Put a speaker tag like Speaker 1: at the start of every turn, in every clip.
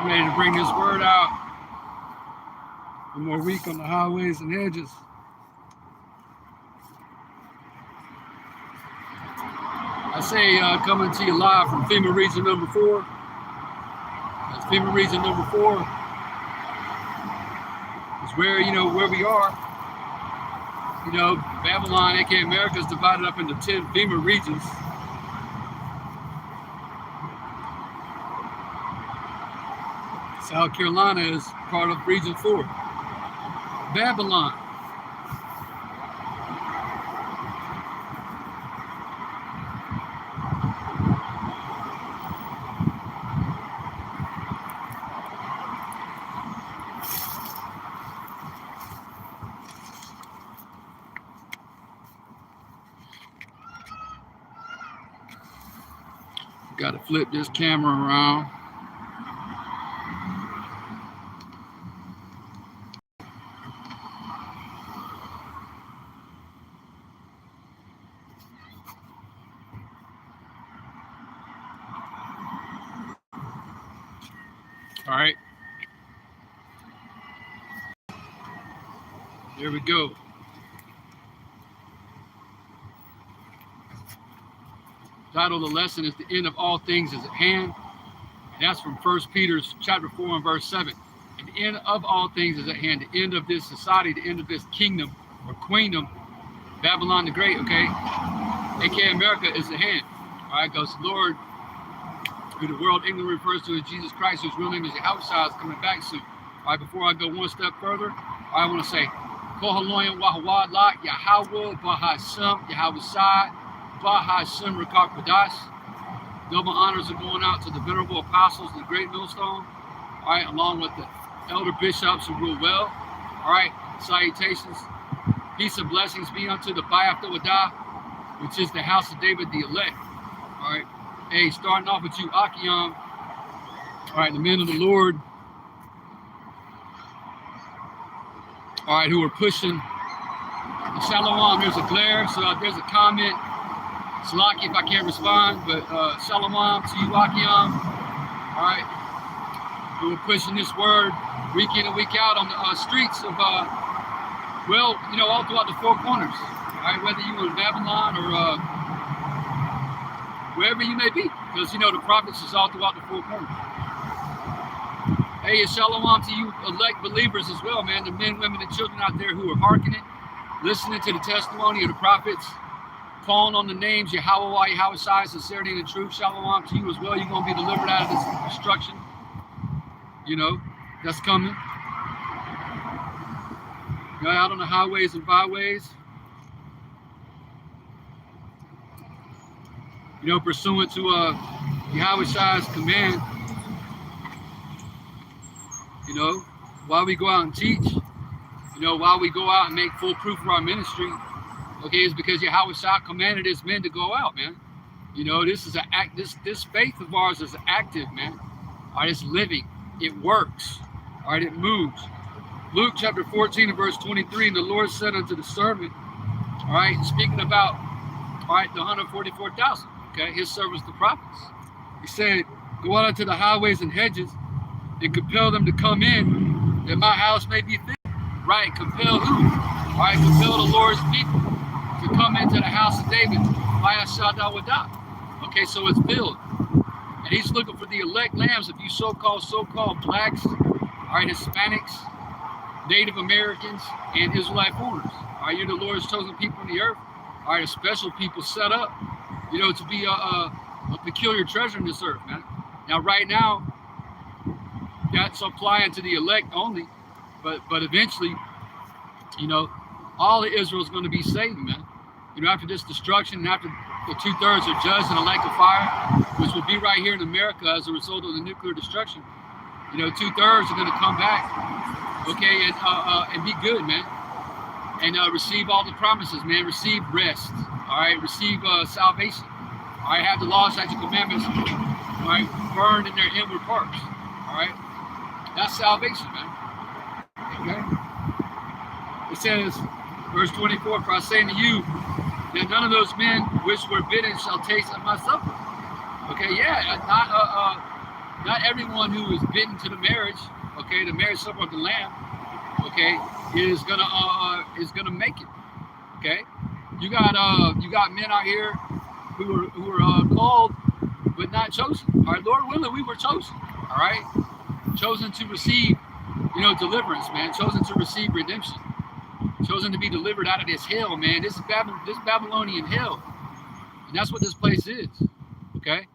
Speaker 1: ready to bring this word out. One more week on the highways and hedges. I say coming to you live from FEMA region number 4. That's FEMA region number 4. It's where, where we are. Babylon, aka America, is divided up into 10 FEMA regions. South Carolina is part of region 4. Babylon. Got to flip this camera around. All right. There we go. Title of the lesson is "The End of All Things is at Hand." And that's from 1 Peter chapter 4 and verse 7. And the end of all things is at hand. The end of this society, the end of this kingdom or queendom, Babylon the Great, okay? aka America, is at hand. All right, because the Lord, who the world England refers to as Jesus Christ, whose real name is Yahweh, is coming back soon. All right, before I go one step further, I want to say, Kohaloyan Wahawad La, Yahweh, Bahasum, Yahweh Sai, Bahasum Rakak Padas. Double honors are going out to the venerable apostles of the great millstone, all right, along with the elder bishops who rule well. All right, salutations, peace and blessings be unto the Bayaf Wadah, which is the house of David the elect. All right, hey, starting off with you, Akiam. All right, the men of the Lord. All right, who are pushing the Shalom. There's a glare, so there's a comment. Salaki, if I can't respond, but Shalom to you, Akiam. All right, who are pushing this word week in and week out on the streets of, well, all throughout the four corners. All right, whether you were in Babylon or wherever you may be, because the prophets is all throughout the four corners. Hey, shalom to you elect believers as well, man. The men, women, and children out there who are hearkening, listening to the testimony of the prophets, calling on the names Yahweh, Yahweh Shai, sincerity and truth. Shalom to you as well. You're going to be delivered out of this destruction. That's coming. You're out on the highways and byways. Pursuant to Yahweh Shai's command, while we go out and teach, while we go out and make full proof of our ministry, okay, it's because Yahweh Shai commanded his men to go out, man. This is this faith of ours is active, man. All right, it's living, it works, all right, it moves. Luke chapter 14 and verse 23, and the Lord said unto the servant, all right, speaking about, all right, the 144,000. Okay, his servants, the prophets. He said, go out into the highways and hedges and compel them to come in, that my house may be filled. Right, compel who? All right, compel the Lord's people to come into the house of David via Shadawadah. Okay, so it's filled. And he's looking for the elect lambs of you so-called blacks, all right, Hispanics, Native Americans, and Israelite foreigners. All right, you're the Lord's chosen people on the earth. All right, a special people set up, to be a peculiar treasure in this earth, man. Now, right now, that's applying to the elect only, but eventually, all of Israel is going to be saved, man. After this destruction, and after the 2/3 are judged in a lake of fire, which will be right here in America as a result of the nuclear destruction, 2/3 are going to come back, okay, and be good, man, and receive all the promises, man. Receive rest. All right, receive salvation. All right, have the law, statutes, commandments, all right, burned in their inward parts. All right, that's salvation, man. Okay. It says, verse 24, for I say unto you that none of those men which were bidden shall taste of my supper. Okay, yeah, not not everyone who is bidden to the marriage, okay, the marriage supper of the Lamb, okay, is gonna make it. Okay, you got men out here who are called but not chosen. All right, Lord willing, we were chosen. All right, chosen to receive, deliverance, man. Chosen to receive redemption. Chosen to be delivered out of this hell, man. This Babylonian hell, and that's what this place is. Okay.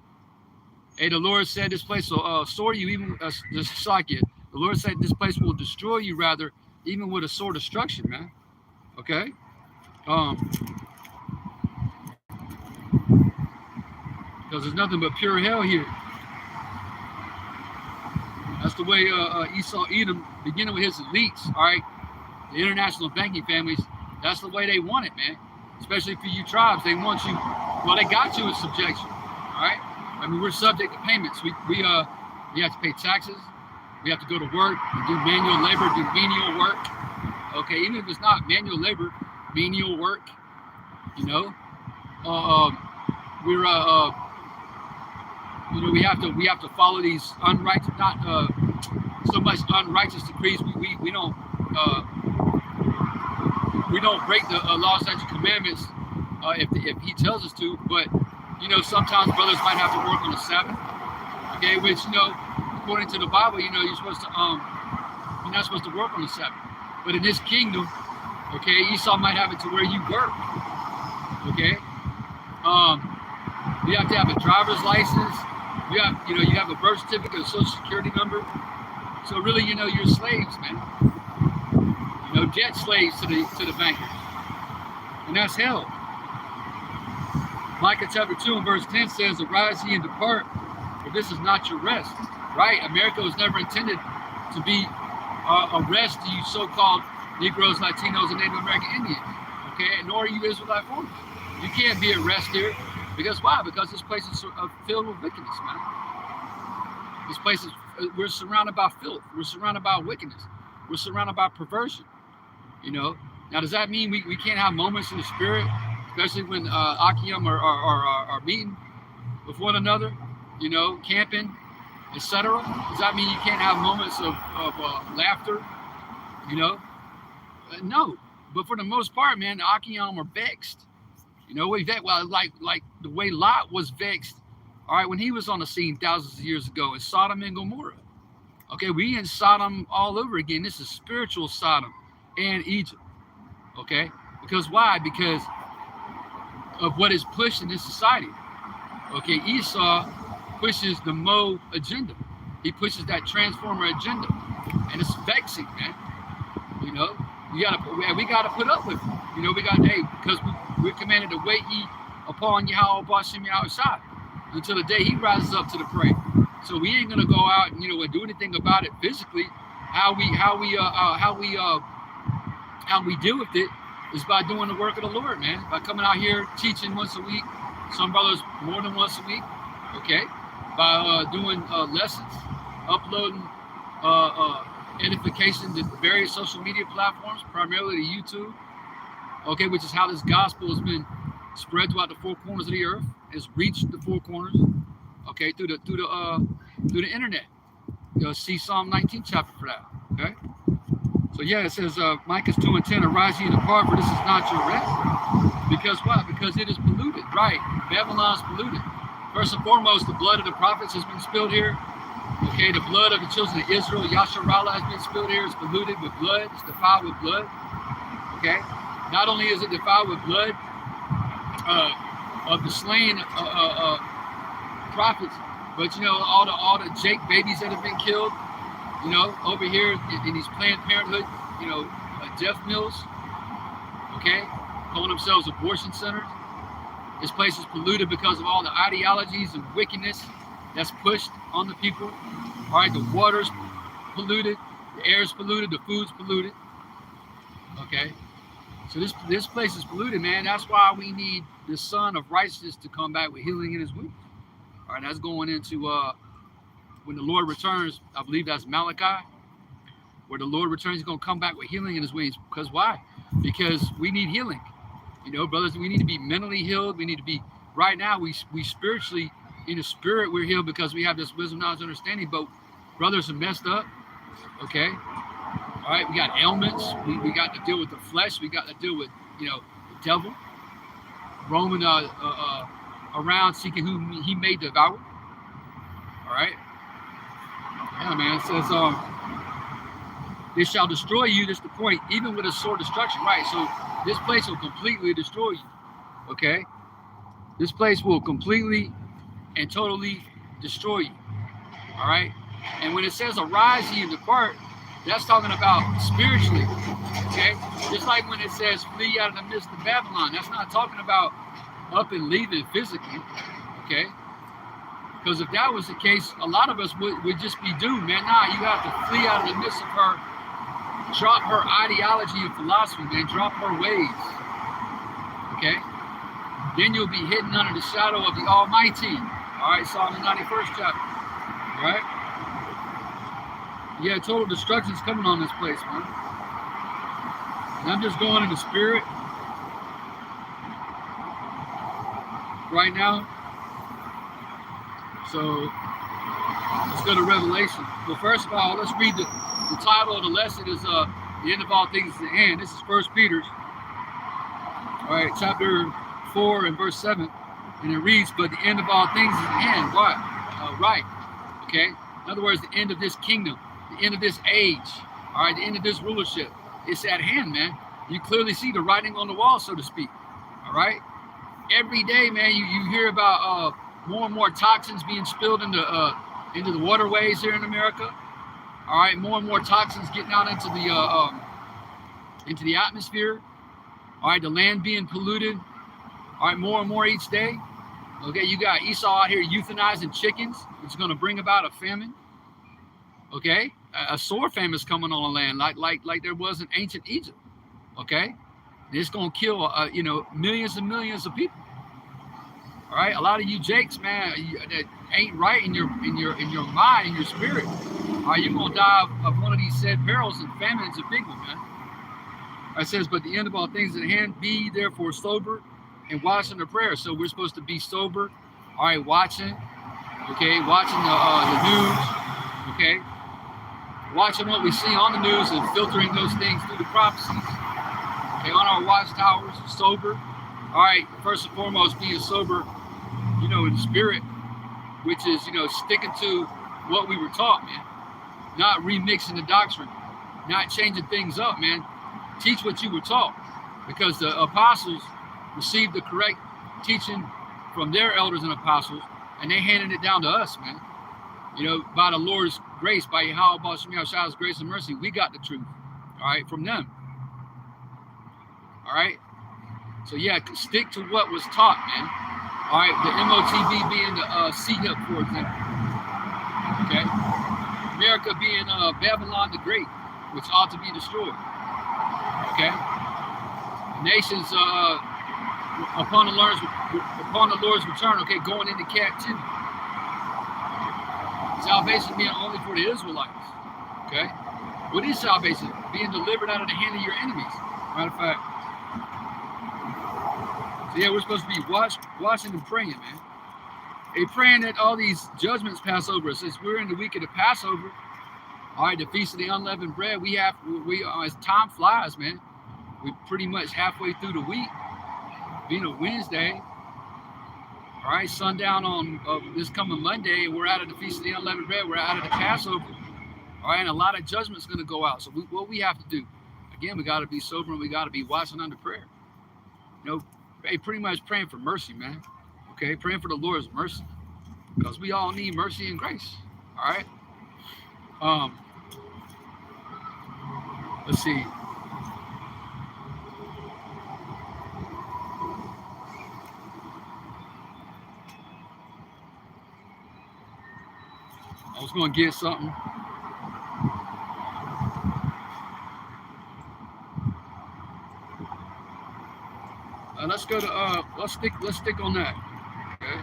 Speaker 1: Hey, the Lord said this place will sword you, even just like it. The Lord said this place will destroy you, rather, even with a sword of destruction, man. Okay. Because there's nothing but pure hell here. That's the way Esau Edom, beginning with his elites, all right, the international banking families, that's the way they want it, man. Especially for you tribes, they want you, well, they got you in subjection, all right? I mean, we're subject to payments. We have to pay taxes. We have to go to work, do manual labor, do menial work. Okay, even if it's not manual labor, menial work, we have to follow these unrighteous, not so much unrighteous decrees. We don't break the law, statutes, commandments if he tells us to. But sometimes brothers might have to work on the Sabbath. Okay, which according to the Bible, you're supposed to you're not supposed to work on the Sabbath. But in this kingdom, okay, Esau might have it to where you work. Okay, you have to have a driver's license. You have a birth certificate, a social security number. So really, you're slaves, man. Debt slaves to the bankers, and that's hell. Micah chapter 2 and verse 10 says, "Arise ye and depart, for this is not your rest." Right? America was never intended to be a rest to you so-called Negroes, Latinos, and Native American Indians. Okay, nor are you Israelite foreigners. You can't be at rest here. Because why? Because this place is filled with wickedness, man. This place is, we're surrounded by filth. We're surrounded by wickedness. We're surrounded by perversion. Now, does that mean we can't have moments in the spirit, especially when Akim are meeting with one another, camping, etc.? Does that mean you can't have moments of laughter? No. But for the most part, man, the Akim are vexed. Like the way Lot was vexed, all right, when he was on the scene thousands of years ago in Sodom and Gomorrah. Okay, we in Sodom all over again. This is spiritual Sodom and Egypt. Okay, because why? Because of what is pushed in this society. Okay, Esau pushes the Mo agenda. He pushes that transformer agenda, and it's vexing, man. We gotta put up with it. Because we're commanded to wait ye upon Yahweh Bashem Yahushua until the day he rises up to the prey. So we ain't gonna go out and and do anything about it physically. How we deal with it is by doing the work of the Lord, man. By coming out here teaching once a week, some brothers more than once a week. Okay, by doing lessons, uploading edification to various social media platforms, primarily to YouTube. Okay, which is how this gospel has been spread throughout the four corners of the earth. It's reached the four corners. Okay, through the internet. You'll see Psalm 19 chapter for that. Okay. So yeah, it says Micah 2 and 10, "Arise ye and depart, for this is not your rest." Because what? Because it is polluted. Right. Babylon's polluted. First and foremost, the blood of the prophets has been spilled here. Okay, the blood of the children of Israel, Yasharallah, has been spilled here. It's polluted with blood. It's defiled with blood. Okay. Not only is it defiled with blood of the slain prophets, but all the Jake babies that have been killed. Over here in these Planned Parenthood, death mills. Okay, calling themselves abortion centers. This place is polluted because of all the ideologies and wickedness that's pushed on the people. All right, the water's polluted, the air's polluted, the food's polluted. Okay, so this place is polluted, man. That's why we need the Son of Righteousness to come back with healing in his wings. All right, that's going into when the Lord returns. I believe that's Malachi, where the Lord returns. He's going to come back with healing in his wings. Because why? Because we need healing. Brothers, we need to be mentally healed. We need to be, right now, we spiritually, In the spirit, we're healed because we have this wisdom, knowledge, understanding. But brothers are messed up. Okay. All right. We got ailments. We got to deal with the flesh. We got to deal with, the devil roaming around seeking whom he may devour. All right. Yeah, man. It says, they shall destroy you. That's the point. Even with a sword destruction. Right. So this place will completely destroy you. Okay. This place will completely and totally destroy you. All right. And when it says arise ye and depart, that's talking about spiritually. Okay. Just like when it says flee out of the midst of Babylon, that's not talking about up and leaving physically. Okay. Because if that was the case, a lot of us would just be doomed, man. Nah, you have to flee out of the midst of her, drop her ideology and philosophy, man. Drop her ways. Okay. Then you'll be hidden under the shadow of the Almighty. All right, Psalm 91st chapter. All right. Yeah, total destruction's coming on this place, man. And I'm just going in the spirit right now. So let's go to Revelation. Well, first of all, let's read the title of the lesson is the end of all things is at hand. This is 1 Peter. All right, chapter 4 and verse 7. And it reads, but the end of all things is at hand. What? Right. Okay. In other words, the end of this kingdom, the end of this age, all right, the end of this rulership. It's at hand, man. You clearly see the writing on the wall, so to speak. All right. Every day, man, you hear about more and more toxins being spilled into the waterways here in America. All right, more and more toxins getting out into the atmosphere. All right, the land being polluted. All right, more and more each day. Okay, you got Esau out here euthanizing chickens, which is going to bring about a famine. Okay, a sore famine is coming on the land, like there was in ancient Egypt. Okay, it's going to kill millions and millions of people. All right, a lot of you jakes, man, that ain't right in your mind, in your spirit. All right, you're going to die of one of these said perils, and famine is a big one, man. It says, but the end of all things at hand, be therefore sober and watching the prayer. So we're supposed to be sober, all right, watching, okay, watching the news, okay, watching what we see on the news and filtering those things through the prophecies, okay, on our watchtowers, sober, all right, first and foremost, being sober, in the spirit, which is, sticking to what we were taught, man, not remixing the doctrine, not changing things up, man. Teach what you were taught, because the apostles received the correct teaching from their elders and apostles, and they handed it down to us, man. By the Lord's grace, by Yahweh Shem Yahshua's grace and mercy, we got the truth, all right, from them. All right. So yeah, stick to what was taught, man. All right, the MOTB being the CHIP, for example. Okay. America being Babylon the Great, which ought to be destroyed. Okay. Nations upon the Lord's return, okay, going into captivity. Salvation being only for the Israelites. Okay. What is salvation? Being delivered out of the hand of your enemies. Matter of fact. So yeah, we're supposed to be watching and praying, man. Hey, praying that all these judgments pass over us. Since we're in the week of the Passover, all right, the Feast of the Unleavened Bread, we as time flies, man. We're pretty much halfway through the week, being a Wednesday. All right, sundown on this coming Monday, and we're out of the Feast of the Unleavened Bread. We're out of the Passover. All right, and a lot of judgment's going to go out. So what we have to do, again, we got to be sober and we got to be watching under prayer. Hey, pretty much praying for mercy, man. Okay, praying for the Lord's mercy, because we all need mercy and grace. All right. Let's see. I was going to get something. Let's go to let's stick on that. Okay.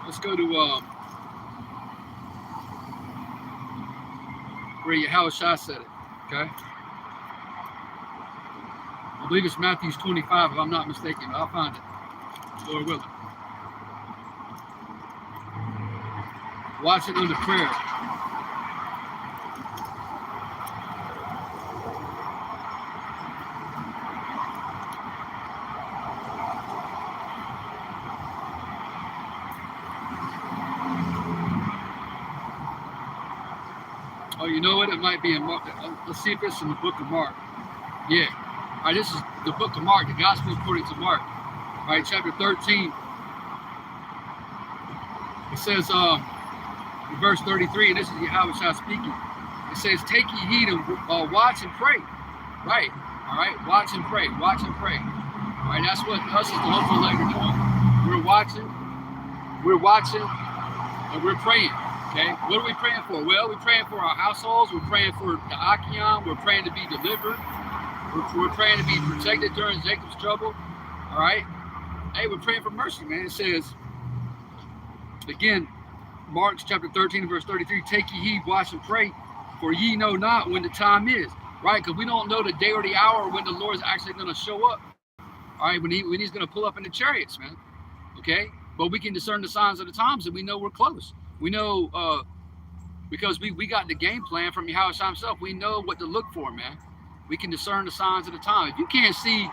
Speaker 1: Let's go to where Yahushua said it. Okay. I believe it's Matthew 25, if I'm not mistaken. I'll find it. Lord willing. Watch it under prayer. Oh, you know what? It might be in Mark. Let's see if it's in the book of Mark. Yeah. All right, this is the book of Mark, the Gospel according to Mark. All right, chapter 13. It says, in verse 33, and this is Yahweh speaking. It says, take ye heed and watch and pray. Right. All right, watch and pray. Watch and pray. All right, that's what us as the local elect are doing. We're watching, and we're praying. Okay, what are we praying for? Well, we're praying for our households. We're praying for the Achaeon. We're praying to be delivered. We're praying to be protected during Jacob's trouble. All right. Hey, we're praying for mercy, man. It says, again, Mark chapter 13, verse 33, take ye heed, watch and pray, for ye know not when the time is. Right? Because we don't know the day or the hour when the Lord is actually going to show up. All right, when he's going to pull up in the chariots, man. Okay? But we can discern the signs of the times and we know we're close. We know, because we got the game plan from Yahweh himself. We know what to look for, man. We can discern the signs of the time. If you can't see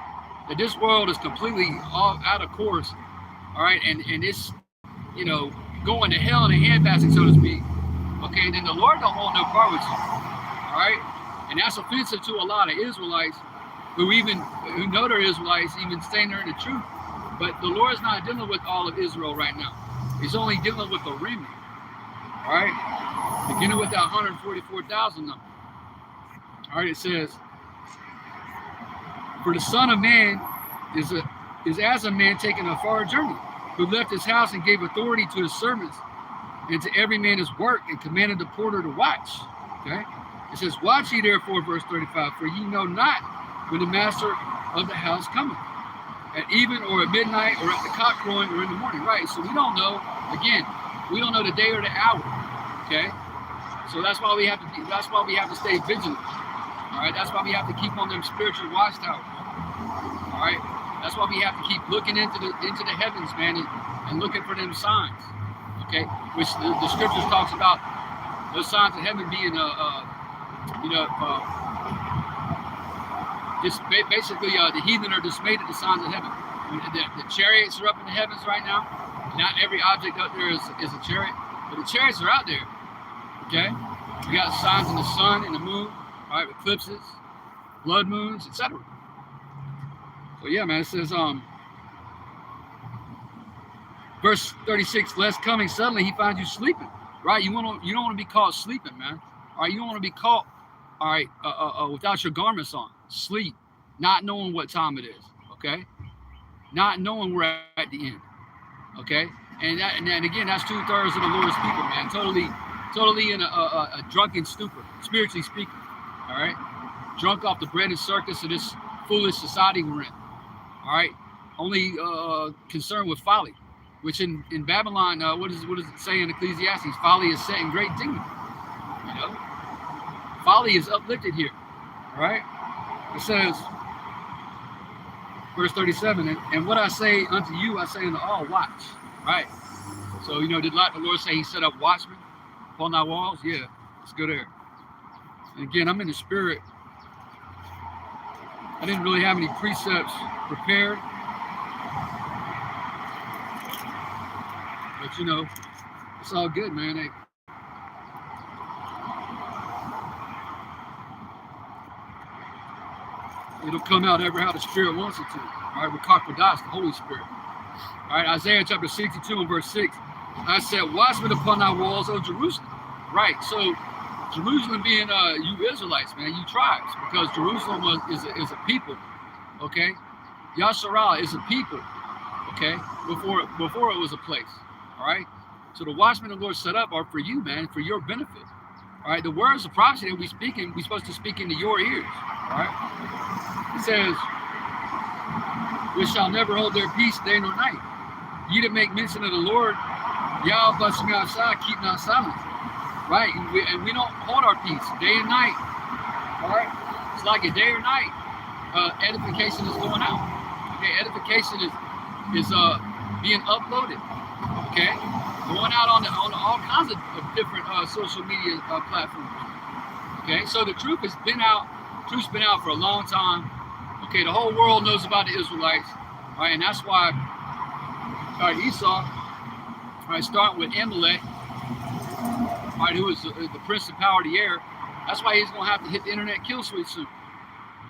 Speaker 1: that this world is completely out of course, all right, and it's, you know, going to hell in a handbasket, so to speak, okay, then the Lord don't want no part with you, all right? And that's offensive to a lot of Israelites who know they're Israelites, even saying they're in the truth. But the Lord's not dealing with all of Israel right now. He's only dealing with the remnant. All right, beginning with that 144,000 number. All right, it says, for the Son of Man is as a man taking a far journey, who left his house and gave authority to his servants and to every man his work, and commanded the porter to watch. Okay, it says, watch ye therefore, verse 35, for ye know not when the master of the house cometh, at even or at midnight or at the cock crowing or in the morning. Right, so we don't know. Again, we don't know the day or the hour. Okay, so that's why we have to stay vigilant. All right, that's why we have to keep on them spiritual watchtowers. All right, that's why we have to keep looking into the heavens, man, and looking for them signs. Okay, which the scriptures talks about those signs of heaven being just basically the heathen are dismayed at the signs of heaven. The chariots are up in the heavens right now. Not every object up there is a chariot, but the chariots are out there. Okay, we got signs in the sun and the moon, all right, eclipses, blood moons, etc. So yeah, man, it says verse 36, lest coming suddenly he finds you sleeping. Right, you don't want to be caught sleeping, man. All right, you don't want to be caught, all right, without your garments on, sleep, not knowing what time it is. Okay, not knowing we're at the end. Okay, and again, that's 2/3 of the Lord's people, man. Totally in a drunken stupor, spiritually speaking. All right, drunk off the bread and circus of this foolish society we're in. All right, only concerned with folly, which in Babylon, what does it say in Ecclesiastes? Folly is set in great dignity. You know, folly is uplifted here. All right, it says, verse 37, and what I say unto you, I say unto all, watch. Right. So, did not the Lord say he set up watchmen upon thy walls? Yeah, let's go there. And again, I'm in the spirit. I didn't really have any precepts prepared. But, it's all good, man. Hey. It'll come out ever how the Spirit wants it to. All right, with Karkwadas, the Holy Spirit. All right, Isaiah chapter 62 and verse 6. I said, watchmen upon thy walls, O Jerusalem. Right, so Jerusalem being you Israelites, man, you tribes, because Jerusalem is a people, okay? Yasharah is a people, okay? Before it was a place, all right? So the watchmen the Lord set up are for you, man, for your benefit. All right, the words of prophecy that we're supposed to speak into your ears, all right? It says, which shall never hold their peace day nor night. Ye that make mention of the Lord, Yahweh blessing outside, keep not silent. Right? And we don't hold our peace day and night. All right? It's like a day or night. edification is going out. Okay, edification is being uploaded. Okay, going out on all kinds of different social media platforms. Okay, so the truth has been out. Truth's been out for a long time. Okay, the whole world knows about the Israelites. All right, and that's why Esau, all right, starting with Amalek, all right, who is the prince of power of the air. That's why he's going to have to hit the internet kill switch soon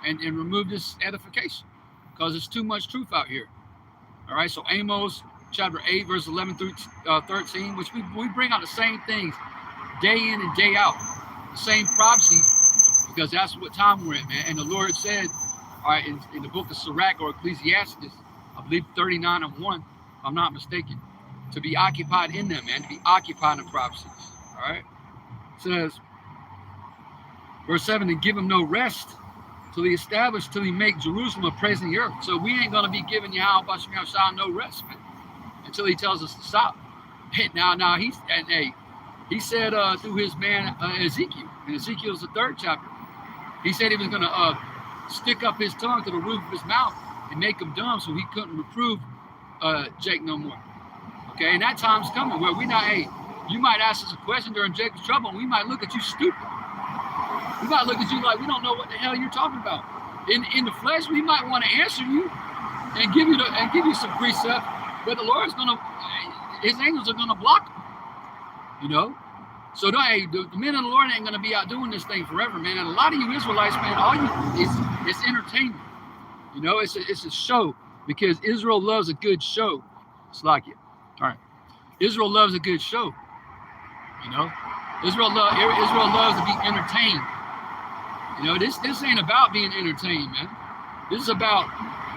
Speaker 1: and remove this edification, because there's too much truth out here. All right, so Amos chapter 8, verse 11 through 13, which we bring out the same things day in and day out, the same prophecies, because that's what time we're in, man. And the Lord said, all right, in the book of Sirach or Ecclesiastes, I believe 39 and 1, if I'm not mistaken, to be occupied in them, man, to be occupied in prophecies. All right, it says, verse 7, to give him no rest till he establish, till he make Jerusalem a praise in the earth. So we ain't going to be giving Yahweh Bashmi Hashai no rest, man, until he tells us to stop. Now he said through his man Ezekiel, in Ezekiel's the 3rd chapter, he said he was going to stick up his tongue to the roof of his mouth and make him dumb so he couldn't reprove Jake no more. Okay, and that time's coming where we not, hey, you might ask us a question during Jacob's trouble, and we might look at you stupid. We might look at you like we don't know what the hell you're talking about. In the flesh, we might want to answer you and give you some precept, but the Lord's gonna, his angels are gonna block them. You know, so hey, the men of the Lord ain't gonna be out doing this thing forever, man. And a lot of you Israelites, man, all you it's entertainment. You know, it's a show, because Israel loves a good show. It's like it. All right, Israel loves a good show. You know, Israel loves to be entertained. You know, this ain't about being entertained, man. This is about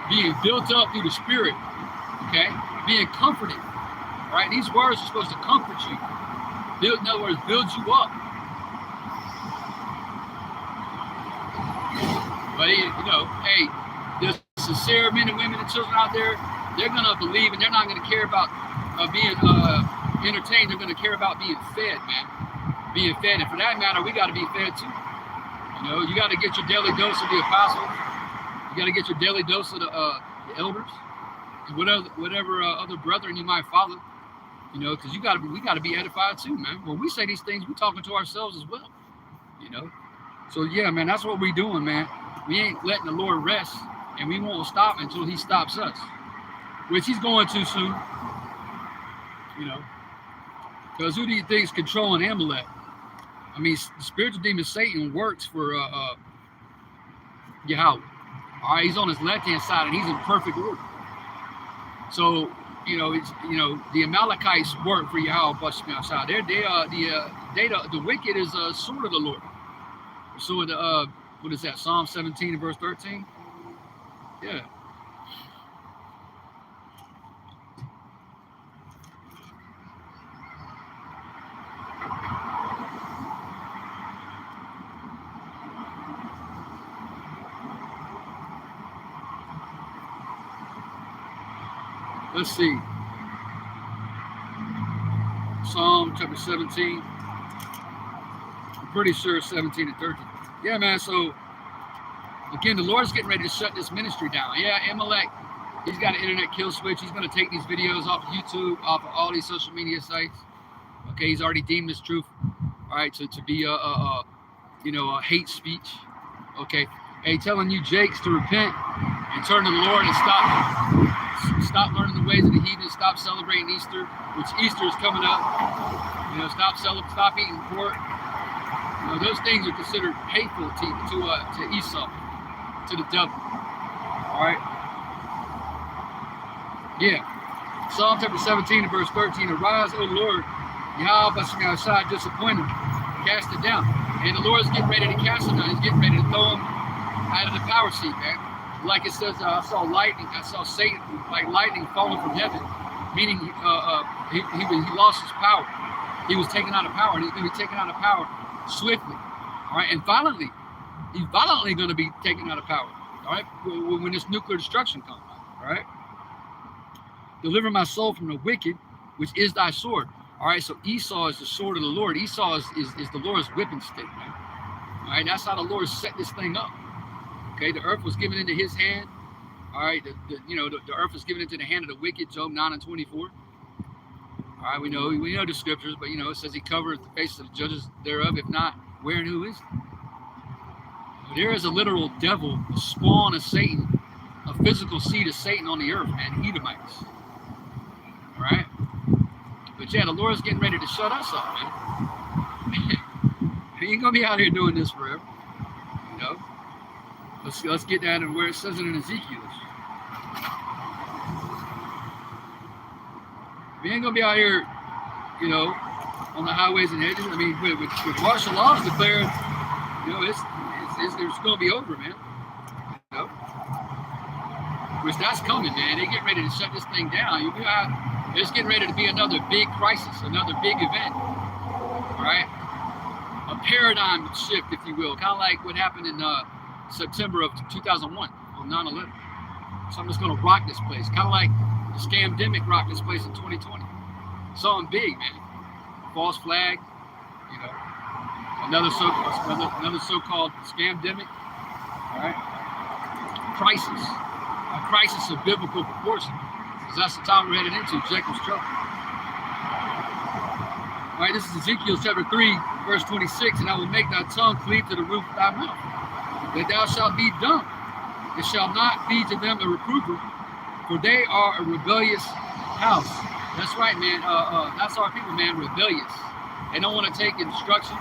Speaker 1: being built up through the Spirit, okay? Being comforted, right? These words are supposed to comfort you. In other words, build you up. But, you know, hey, there's sincere men and women and children out there, they're going to believe, and they're not going to care about being entertained. They're going to care about being fed, man. Being fed. And for that matter, we got to be fed too. You know, you got to get your daily dose of the apostles. You got to get your daily dose of the elders, and whatever other brethren you might follow. You know, because we got to be edified too, man. When we say these things, we're talking to ourselves as well. You know, so yeah, man, that's what we're doing, man. We ain't letting the Lord rest, and we won't stop until He stops us, which He's going to soon. You know, because who do you think is controlling Amalek? I mean, the spiritual demon Satan works for Yahweh. All right, he's on his left-hand side, and he's in perfect order. So, the Amalekites work for Yahweh Bashmi Hashai. The wicked is a sword of the Lord. So what is that? Psalm 17 verse 13. Yeah. Let's see. Psalm chapter 17. I'm pretty sure 17 and 13. Yeah, man. So, again, the Lord's getting ready to shut this ministry down. Yeah, Amalek, he's got an internet kill switch. He's going to take these videos off of YouTube, off of all these social media sites. Okay, he's already deemed this truth, all right, to be a hate speech. Okay, hey, telling you Jakes to repent and turn to the Lord and stop learning the ways of the heathen, stop celebrating Easter, which Easter is coming up. You know, stop eating pork. You know, those things are considered hateful to Esau, to the devil. All right. Yeah. Psalm chapter 17 and verse 13. Arise, O Lord, Yahweh Bashmi Hashai, disappoint him, cast it down. And the Lord's getting ready to cast it down. He's getting ready to throw him out of the power seat, man. Like it says, I saw lightning. I saw Satan like lightning falling from heaven, meaning he lost his power. He was taken out of power, and he's going to be taken out of power swiftly, all right, and violently. He's violently going to be taken out of power, all right, when this nuclear destruction comes, all right. Deliver my soul from the wicked, which is thy sword. All right, so Esau is the sword of the Lord. Esau is the Lord's whipping stick, man. All right, that's how the Lord set this thing up. Okay, the earth was given into his hand. All right, the earth was given into the hand of the wicked. Job 9:24. All right, we know the scriptures, but it says he covered the faces of the judges thereof. If not, where and who is he? There is a literal devil, a spawn of Satan, a physical seed of Satan on the earth, man. Edomites. All right, but yeah, the Lord's getting ready to shut us up, man. He ain't gonna be out here doing this forever. Let's get down to where it says it in Ezekiel. We ain't gonna be out here, on the highways and hedges. I mean, with martial laws declared, it's gonna be over, man. Which that's coming, man. They get ready to shut this thing down. It's getting ready to be another big crisis, another big event. All right, a paradigm shift, if you will, kind of like what happened in September of 2001 on 9/11. Something that's gonna rock this place, kind of like the scamdemic rocked this place in 2020. Something big, man. False flag, another so-called scamdemic. All right, crisis, a crisis of biblical proportion, because that's the time we're headed into. Jacob's trouble. All right, this is Ezekiel chapter 3, verse 26, and I will make thy tongue cleave to the roof of thy mouth, that thou shalt be dumb. It shall not be to them a reprover, for they are a rebellious house. That's right, man. That's our people, man. Rebellious. They don't want to take instruction.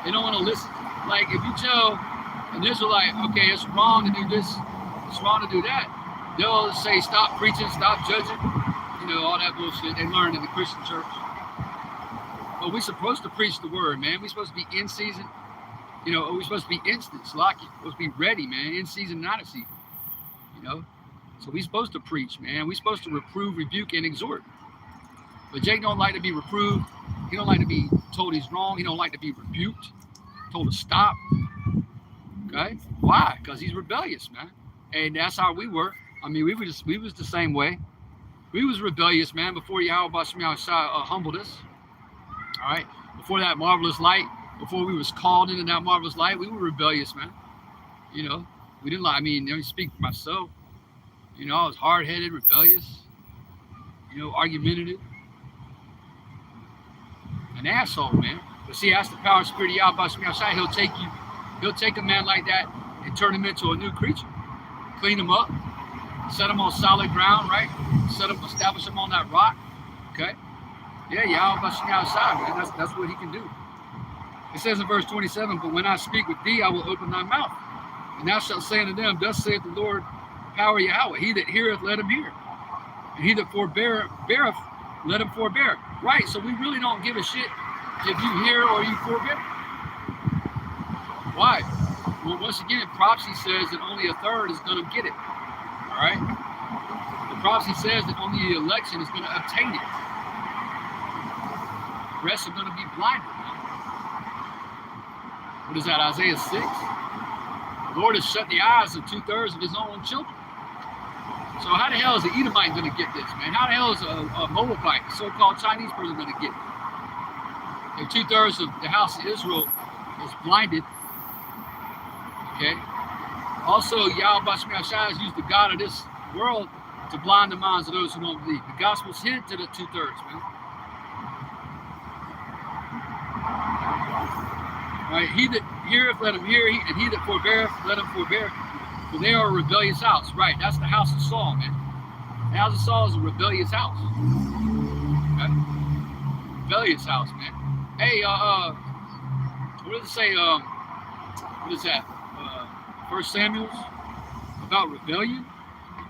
Speaker 1: They don't want to listen. Like if you tell an Israelite, okay, it's wrong to do this, it's wrong to do that, they'll say, stop preaching, stop judging, all that bullshit they learned in the Christian church. But we're supposed to preach the word, man. We're supposed to be in season. We're supposed to be instant, slocky. We're supposed to be ready, man. In season, not in season. So we're supposed to preach, man. We're supposed to reprove, rebuke, and exhort. But Jake don't like to be reproved. He don't like to be told he's wrong. He don't like to be rebuked, told to stop. Okay? Why? Because he's rebellious, man. And that's how we were. I mean, we was the same way. We was rebellious, man, before Yahweh humbled us. All right? Before that marvelous light, before we was called into that marvelous light, we were rebellious, man. We didn't like, let me speak for myself. I was hard-headed, rebellious, argumentative. An asshole, man. But see, that's the power of Spirit of Yahweh. He'll take a man like that and turn him into a new creature. Clean him up, set him on solid ground, right? Establish him on that rock. Okay? Yeah, Yahweh outside, man. That's what he can do. It says in verse 27, but when I speak with thee, I will open thy mouth. And thou shalt say unto them, thus saith the Lord, power Yahweh. He that heareth, let him hear. And he that beareth, let him forbear. Right, so we really don't give a shit if you hear or you forbear. Why? Well, once again, prophecy says that only a third is going to get it. All right? The prophecy says that only the election is going to obtain it. The rest are going to be blinded. What is that, Isaiah 6? The Lord has shut the eyes of 2/3 of his own children. So how the hell is the Edomite going to get this, man? How the hell is a Moabite, a so-called Chinese person, going to get it? If 2/3 of the house of Israel is blinded, okay? Also, Yahweh has used the God of this world to blind the minds of those who don't believe. The gospel's hid to the 2/3, man. Right? He that heareth, let him hear, and he that forbeareth, let him forbear. For they are a rebellious house. Right, that's the house of Saul, man. The house of Saul is a rebellious house. Okay? Rebellious house, man. Hey, what does it say? What is that? 1 Samuel about rebellion?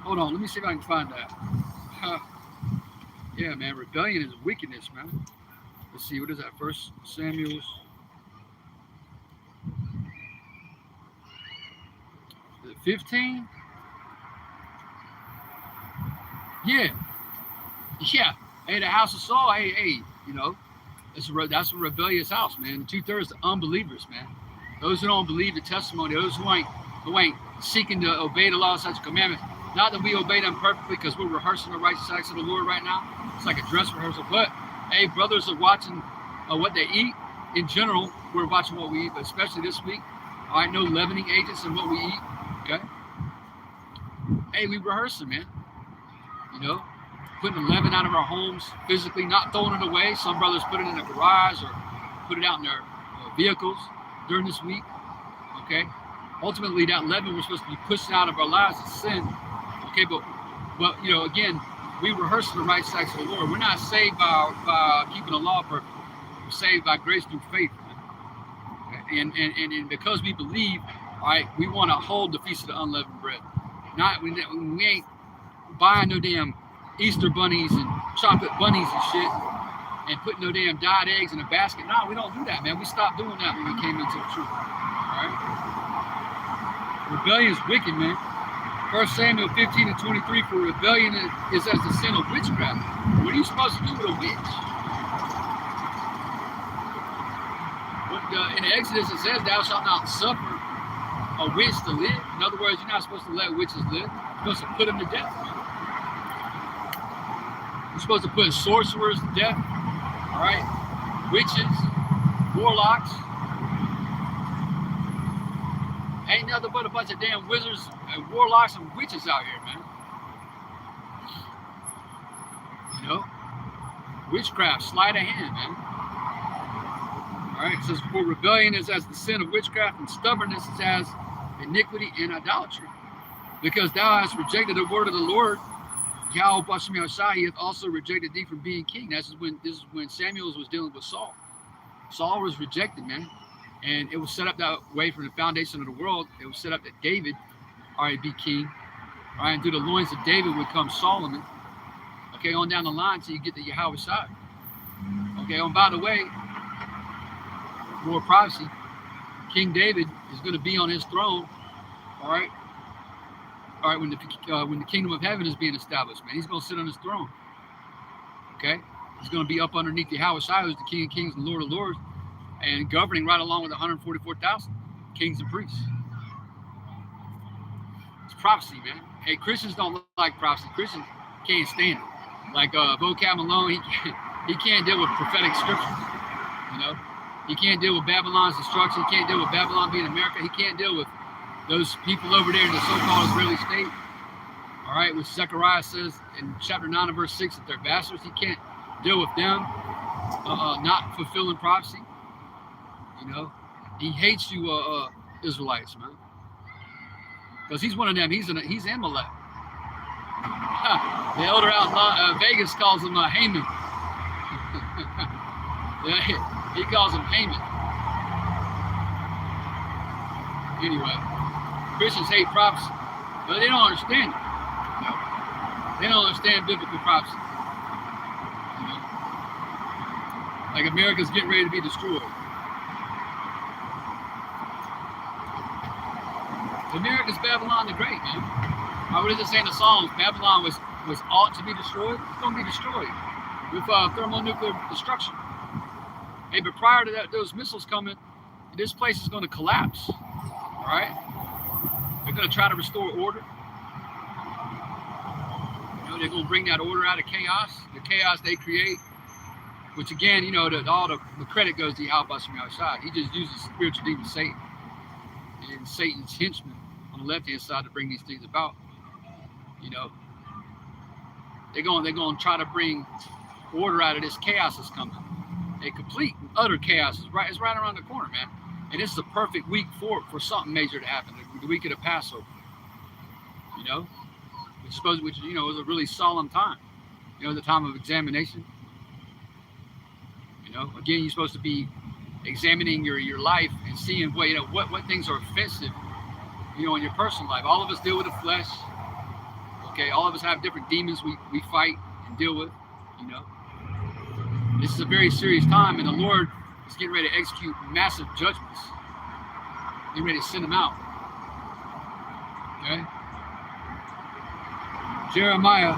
Speaker 1: Hold on, let me see if I can find that. Yeah, man, rebellion is wickedness, man. Let's see, what is that? 1 Samuel 15? Yeah. Hey, the house of Saul, hey, that's a rebellious house, man. 2/3 of unbelievers, man. Those who don't believe the testimony, those who ain't seeking to obey the law, such commandments. Not that we obey them perfectly, because we're rehearsing the righteous acts of the Lord right now. It's like a dress rehearsal. But hey, brothers are watching what they eat. In general, we're watching what we eat, but especially this week. All right, no leavening agents in what we eat. Okay? Hey, we rehearsing, man. You know, putting 11 out of our homes physically, not throwing it away. Some brothers put it in their garage or put it out in their vehicles during this week. Okay? Ultimately, that 11 we're supposed to be pushing out of our lives is sin. Okay, but you know, again, we rehearse the right acts of the Lord. We're not saved by keeping the law perfect. We're saved by grace through faith. And because we believe, all right, we want to hold the Feast of the Unleavened Bread. Not we ain't buying no damn Easter bunnies and chocolate bunnies and shit and putting no damn dyed eggs in a basket. No, we don't do that, man. We stopped doing that when we came into the truth. All right? Rebellion is wicked, man. 1 Samuel 15 and 23, for rebellion is as the sin of witchcraft. What are you supposed to do with a witch? In Exodus it says, thou shalt not suffer a witch to live. In other words, you're not supposed to let witches live. You're supposed to put them to death. You're supposed to put sorcerers to death. All right? Witches, warlocks. Ain't nothing but a bunch of damn wizards and warlocks and witches out here, man. You know? Witchcraft, sleight of hand, man. All right, it says, for rebellion is as the sin of witchcraft, and stubbornness is as iniquity and idolatry. Because thou hast rejected the word of the Lord, Yahweh Bashem Yahushua, he hath also rejected thee from being king. This is when Samuel was dealing with Saul. Saul was rejected, man. And it was set up that way from the foundation of the world. It was set up that David, all right, be king. All right, and through the loins of David would come Solomon. Okay, on down the line till you get to Yahweh side. Okay, and by the way, more prophecy, King David is going to be on his throne. All right, when the kingdom of heaven is being established, man, he's going to sit on his throne. Okay, he's going to be up underneath Yahweh side, who's the King of Kings and Lord of Lords, and governing right along with 144,000 kings and priests. It's prophecy, man. Hey, Christians don't like prophecy. Christians can't stand it. Like Vocab Malone, he can't deal with prophetic scriptures. You know, he can't deal with Babylon's destruction. He can't deal with Babylon being America. He can't deal with those people over there in the so-called Israeli state. All right, which Zechariah says in chapter 9 and verse 6 that they're bastards. He can't deal with them not fulfilling prophecy. You know, he hates you, Israelites, man, because he's one of them. He's Amalek. The elder out Vegas calls him Haman. He calls him Haman. Anyway, Christians hate prophecy, but they don't understand it. They don't understand biblical prophecy. You know? Like America's getting ready to be destroyed. America's Babylon the Great, man. What does it say in the Psalms? Babylon was ought to be destroyed. It's going to be destroyed with thermonuclear destruction. Hey, but prior to that, those missiles coming, this place is going to collapse. All right? They're going to try to restore order. You know, they're going to bring that order out of chaos, the chaos they create. Which again, you know, all the credit goes to Yahweh Bashem Yahushua. He just uses spiritual demon Satan and Satan's henchmen on the left-hand side to bring these things about. You know, they're going to try to bring order out of this chaos that's coming. A complete and utter chaos is right. It's right around the corner, man. And this is a perfect week for something major to happen. The week of the Passover. You know, which you know is a really solemn time. You know, the time of examination. You know, again, you're supposed to be examining your life and seeing what things are offensive, you know, in your personal life. All of us deal with the flesh. Okay, all of us have different demons we fight and deal with, you know. This is a very serious time, and the Lord is getting ready to execute massive judgments. Getting ready to send them out. Okay? Jeremiah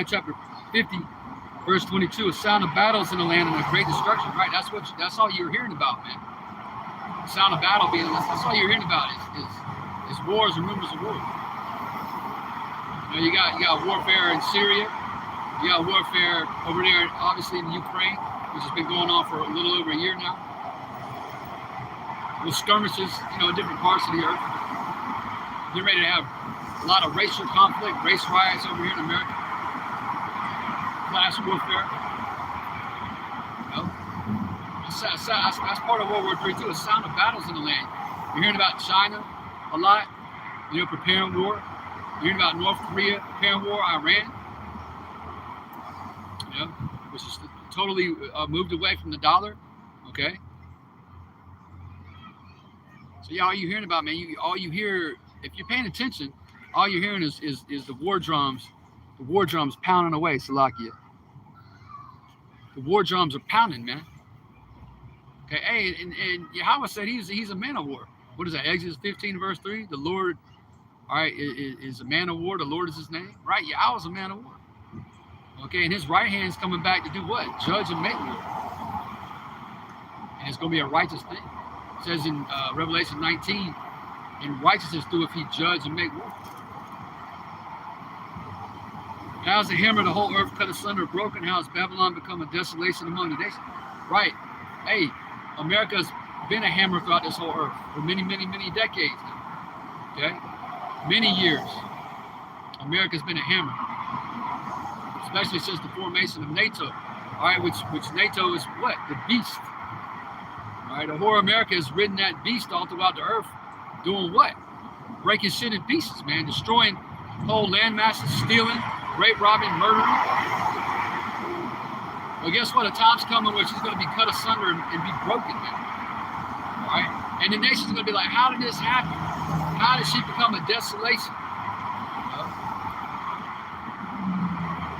Speaker 1: chapter 50, verse 22, a sound of battles in the land and a great destruction. Right, that's all you're hearing about, man. The sound of battle being, that's all you're hearing about is wars and rumors of war. You got warfare in Syria. You got warfare over there, obviously in Ukraine, which has been going on for a little over a year now. With skirmishes, in different parts of the earth. They're ready to have a lot of racial conflict, race riots over here in America. Class warfare. That's part of World War III too. A sound of battles in the land. You're hearing about China a lot, preparing war. You're hearing about North Korea preparing war, Iran, which is totally moved away from the dollar. Okay. So yeah, all you're hearing about, man, all you hear, if you're paying attention, all you're hearing is the war drums pounding away, Salakia. The war drums are pounding, man. Okay, hey, and Yahweh said he's a man of war. What is that? Exodus 15, verse 3. The Lord, all right, is a man of war. The Lord is his name, right? Yahweh's a man of war. Okay, and his right hand's coming back to do what? Judge and make war. And it's going to be a righteous thing. It says in Revelation 19, in righteousness doeth he judge and make war. How is the hammer of the whole earth cut asunder, broken? How has Babylon become a desolation among the nations? Right. Hey, America's been a hammer throughout this whole earth for many, many, many decades now. Okay? Many years. America's been a hammer. Especially since the formation of NATO. All right, which NATO is what? The beast. All right, the whore America has ridden that beast all throughout the earth. Doing what? Breaking shit in pieces, man. Destroying whole land masses, stealing, rape, robbing, murdering. Well, guess what? A time's coming where she's going to be cut asunder and be broken, man. All right? And the nation's going to be like, how did this happen? How did she become a desolation?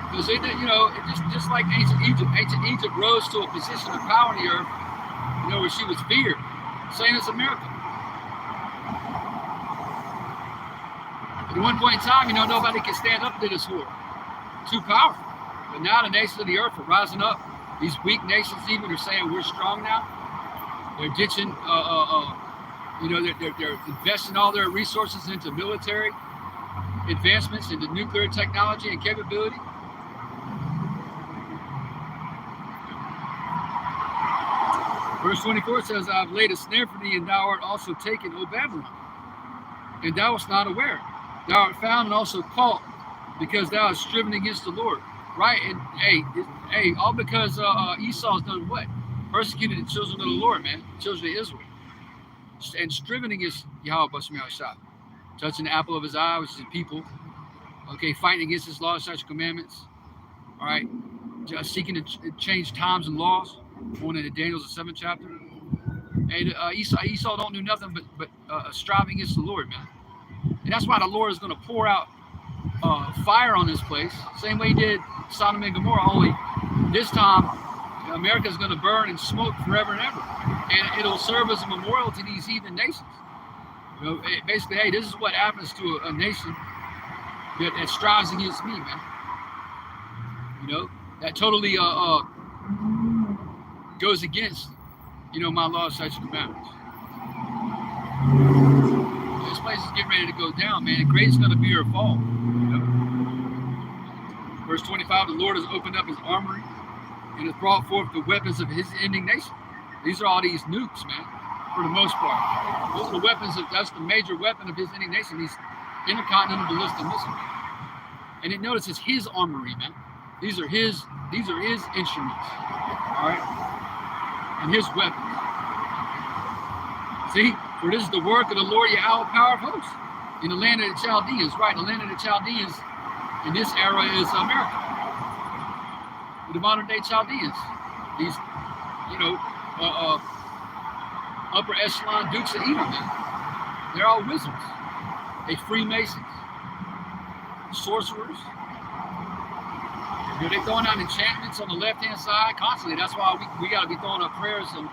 Speaker 1: Because, it just like ancient Egypt rose to a position of power in the earth, where she was feared. Same as America. At one point in time, nobody can stand up to this whore. Too powerful. But now the nations of the earth are rising up. These weak nations even are saying we're strong now. They're ditching, they're investing all their resources into military advancements, into nuclear technology and capability. Verse 24 says, I have laid a snare for thee, and thou art also taken, O Babylon. And thou wast not aware. Thou art found and also caught, because thou hast striven against the Lord. Right? And hey, all because Esau's done what? Persecuted the children of the Lord, man. The children of Israel. And striven against Yahweh Basham Yahushua. Touching the apple of his eye, which is the people. Okay, fighting against his laws, such commandments. All right. Just seeking to change times and laws. Going into Daniel's 7th chapter. And Esau don't do nothing but striving against the Lord, man. And that's why the Lord is going to pour out fire on this place. Same way he did Sodom and Gomorrah, only this time America is going to burn and smoke forever and ever. And it'll serve as a memorial to these heathen nations. Basically, hey, this is what happens to a nation that strives against me, man. That totally goes against, my laws, statutes, and commandments. This place is getting ready to go down, man. And great is going to be her fall. Verse 25, the Lord has opened up his armory and has brought forth the weapons of his indignation. These are all these nukes, man, for the most part. Those are the weapons that's the major weapon of his indignation, these intercontinental ballistic missiles. And it notice it's his armory, man. These are his instruments. All right? And his weapons. See? For this is the work of the Lord Yahweh, power of hosts. In the land of the Chaldeans, right? The land of the Chaldeans in this era is America. The modern day Chaldeans. These, upper echelon dukes of Edom. They're all wizards. They Freemasons. Sorcerers. They're throwing out enchantments on the left-hand side constantly. That's why we got to be throwing up prayers and,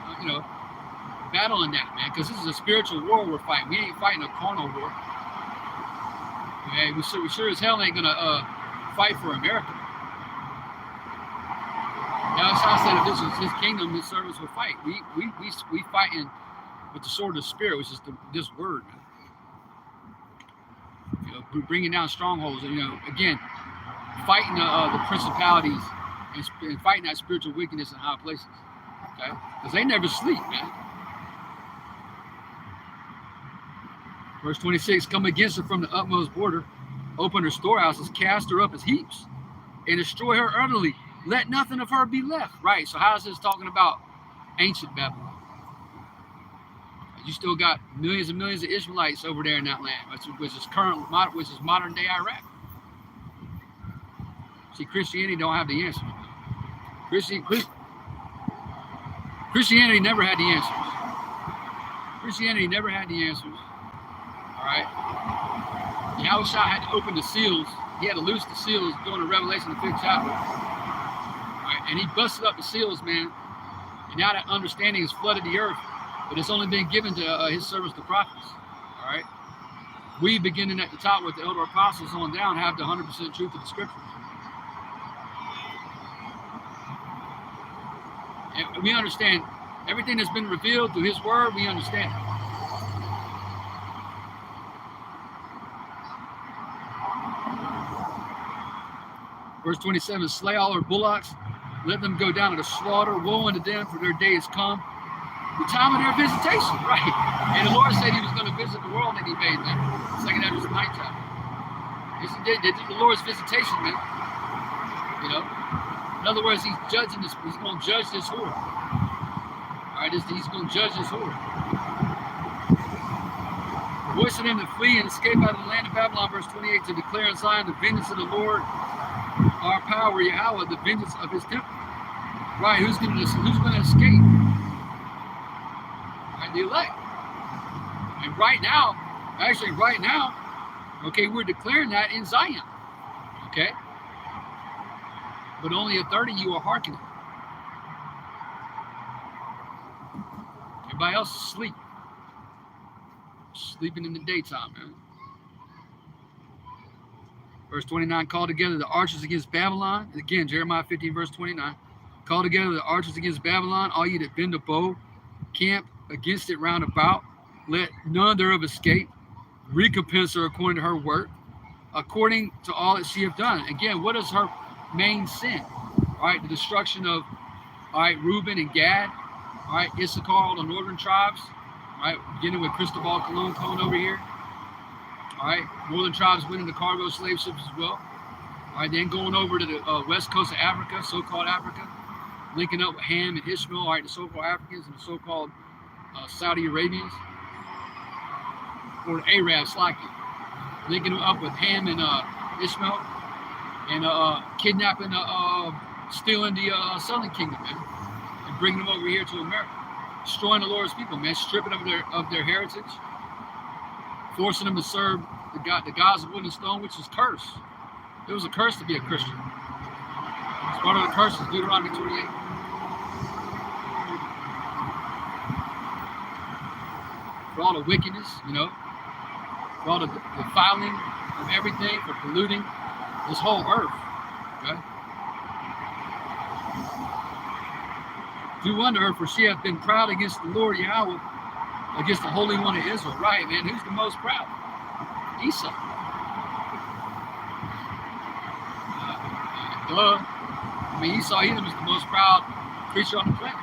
Speaker 1: battling that, man, because this is a spiritual war we're fighting. We ain't fighting a carnal war. Okay, we sure as hell ain't gonna fight for America. Now, as I said, if this was his kingdom, his servants would fight. We fighting with the sword of the spirit, which is this word, man. bringing down strongholds. Again, fighting the principalities and fighting that spiritual wickedness in high places. Okay, because they never sleep, man. Verse 26, come against her from the utmost border, open her storehouses, cast her up as heaps, and destroy her utterly. Let nothing of her be left. Right. So how is this talking about ancient Babylon? You still got millions and millions of Ishmaelites over there in that land, which is modern day Iraq. See, Christianity don't have the answers. Christianity never had the answers. Christianity never had the answers. All right. Yahushua had to open the seals. He had to loose the seals during the Revelation, the 5th chapter. All right. And he busted up the seals, man. And now that understanding has flooded the earth. But it's only been given to his servants, the prophets. All right. We, beginning at the top with the elder apostles on down, have the 100% truth of the scriptures. And we understand everything that's been revealed through his word, we understand it. Verse 27, slay all her bullocks, let them go down to the slaughter, woe unto them, for their day is come. The time of their visitation, right? And the Lord said he was going to visit the world, and he made them. Second Ezra 9 chapter. Yes, he did. They did the Lord's visitation, man. In other words, he's judging this. He's going to judge this horde. All right, he's going to judge this horde. Voice of them that flee and escape out of the land of Babylon, verse 28, to declare in Zion the vengeance of the Lord, our power, Yahweh, the vengeance of his temple. Right? Who's going to escape? Right, the elect. And right now, okay, we're declaring that in Zion. Okay? But only a third of you are hearkening. Everybody else is asleep. Sleeping in the daytime, man. Verse 29, call together the archers against Babylon. Again, Jeremiah 15, verse 29. Call together the archers against Babylon, all ye that bend a bow, camp against it round about. Let none thereof escape. Recompense her according to her work, according to all that she hath done. Again, what is her main sin? All right, the destruction of, Reuben and Gad. All right, Issachar, all the northern tribes. All right, beginning with Cristobal Colon over here. All right, northern tribes winning the cargo slave ships as well. All right, then going over to the west coast of Africa, so-called Africa, linking up with Ham and Ishmael, all right, the so-called Africans and the so-called Saudi Arabians, or the Arabs, likely, linking up with Ham and Ishmael, and kidnapping, stealing the Southern Kingdom, man, and bringing them over here to America, destroying the Lord's people, man, stripping them of their heritage, forcing them to serve the gods of wood and stone, which is cursed. It was a curse to be a Christian. It's part of the curses, Deuteronomy 28. For all the wickedness, for all the defiling of everything, for polluting this whole earth. Okay? Do unto her, for she hath been proud against the Lord Yahweh, against the Holy One of Israel. Right, man. Who's the most proud? Esau. Esau either was the most proud creature on the planet.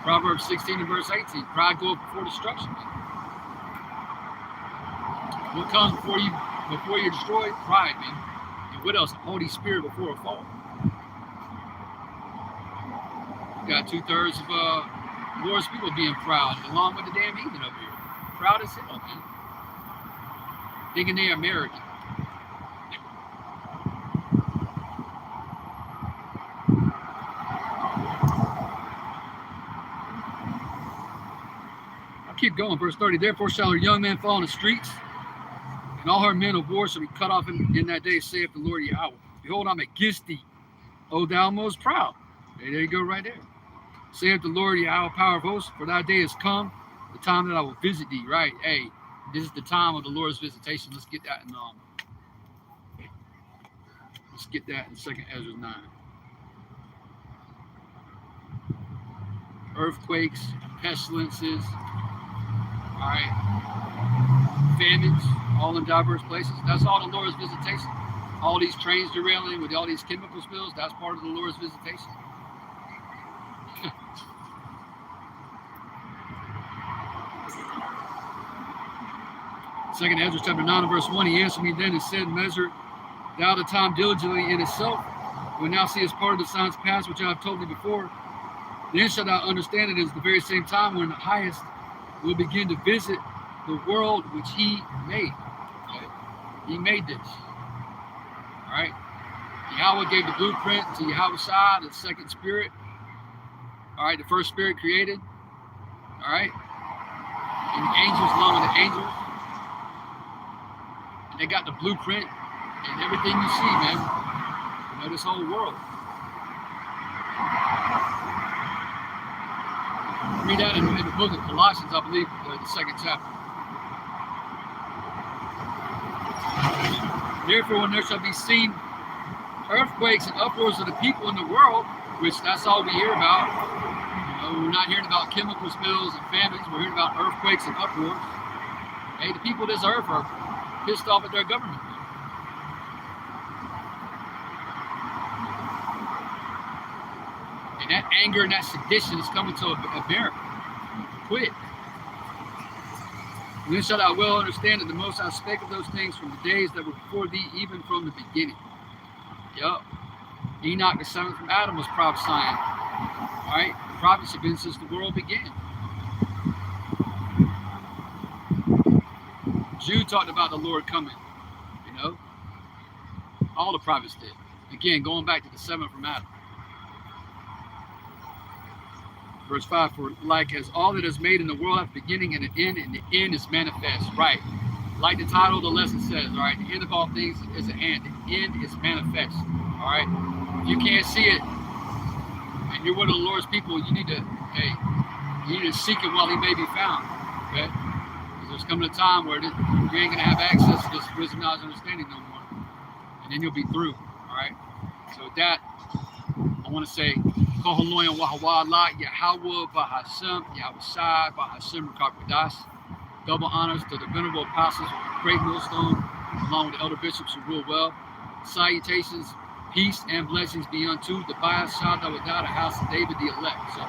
Speaker 1: Proverbs 16 and verse 18. Pride goeth before destruction. What comes before you're destroyed? Pride, man. And what else? The Holy Spirit before a fall. You got 2/3 of the Lord's people being proud, along with the damn heathen over here. Proud as hell, man. Thinking they're American. Keep going, verse 30. Therefore shall her young men fall in the streets, and all her men of war shall be cut off in that day, saith the Lord Yahweh. Behold, I'm against thee, O thou most proud. There you go, right there. Saith the Lord Yahweh, power of hosts, for thy day is come, the time that I will visit thee. Right, hey, this is the time of the Lord's visitation. Let's get that in let's get that in 2nd Ezra 9. Earthquakes, pestilences. All right, famines, all in diverse places. That's all the Lord's visitation. All these trains derailing with all these chemical spills, that's part of the Lord's visitation. Second Ezra chapter 9 verse 1, he answered me then and said, measure thou the time diligently in itself. When thou seest part of the signs past, which I have told thee before, then shalt thou understand it is the very same time when the highest will begin to visit the world which he made. Okay? He made this. All right? Yahweh gave the blueprint to Yahweh Shai, the second spirit. All right, the first spirit created. All right? And the angels along with the angels. And they got the blueprint and everything you see, man. You know, this whole world. Read that in the book of Colossians, I believe, the second chapter. Therefore, when there shall be seen earthquakes and uproars of the people in the world, which that's all we hear about. You know, we're not hearing about chemical spills and famines. We're hearing about earthquakes and uproars. Hey, the people of this earth are pissed off at their government. And that anger and that sedition is coming to America. Quick. And then shalt thou well understand that the Most High spake of those things from the days that were before thee, even from the beginning. Yup. Enoch, the seventh from Adam, was prophesying. All right? The prophets have been since the world began. Jude talked about the Lord coming. You know? All the prophets did. Again, going back to the seventh from Adam. Verse 5, for like as all that is made in the world have a beginning and an end, and the end is manifest. Right. Like the title of the lesson says, all right, the end of all things is an end. The end is manifest. All right. If you can't see it, and you're one of the Lord's people, you need to, hey, you need to seek him while he may be found. Okay? Because there's coming a time where you ain't gonna have access to this wisdom, knowledge, understanding no more. And then you'll be through. All right. So with that, I want to say, Kohaloyan Wahawala, Yahweh Bahashem, Yahweh Shai, Bahashem Rakakwadash. Double honors to the venerable apostles of the great millstone, along with the elder bishops who rule well. Salutations, peace, and blessings be unto the Bias Shah Dawadah, the house of David the elect. So